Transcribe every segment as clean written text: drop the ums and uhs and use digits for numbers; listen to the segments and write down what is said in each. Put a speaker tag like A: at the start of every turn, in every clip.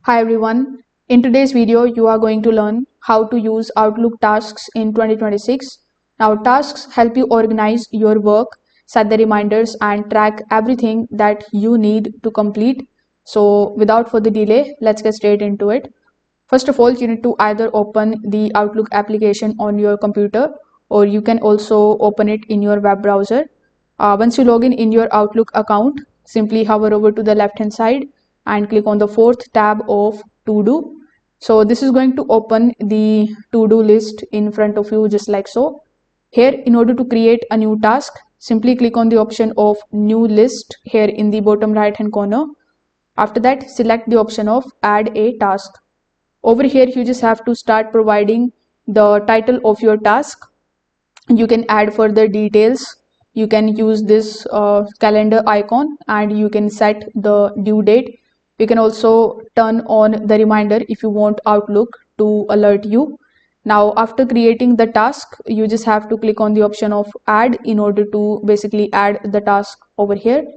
A: Hi everyone. In today's video, you are going to learn how to use Outlook tasks in 2026. Now, tasks help you organize your work, set the reminders, and track everything that you need to complete. So, without further delay, let's get straight into it. First of all, you need to either open the Outlook application on your computer, or you can also open it in your web browser. Once you log in your Outlook account, simply hover over to the left hand side and click on the fourth tab of to do. So this is going to open the to do list in front of you just like so. Here, in order to create a new task, simply click on the option of new list here in the bottom right hand corner. After that, select the option of add a task. Over here, you just have to start providing the title of your task. You can add further details. You can use this calendar icon and you can set the due date. You can also turn on the reminder if you want Outlook to alert you. Now, after creating the task, you just have to click on the option of add in order to basically add the task over here.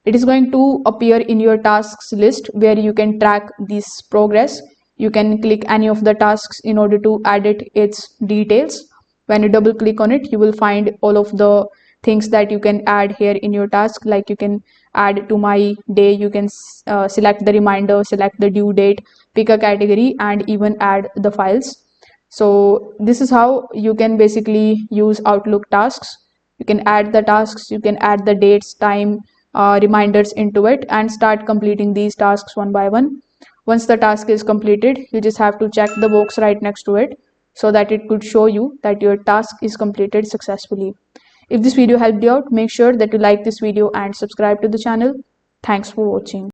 A: It is going to appear in your tasks list where you can track this progress. You can click any of the tasks in order to edit its details. When you double click on it, you will find all of the things that you can add here in your task. Like you can add to my day, you can select the reminder, select the due date, pick a category, and even add the files. So this is how you can basically use Outlook tasks. You can add the tasks, you can add the dates, time, reminders into it, and start completing these tasks one by one. Once the task is completed, you just have to check the box right next to it so that it could show you that your task is completed successfully. If this video helped you out, make sure that you like this video and subscribe to the channel. Thanks for watching.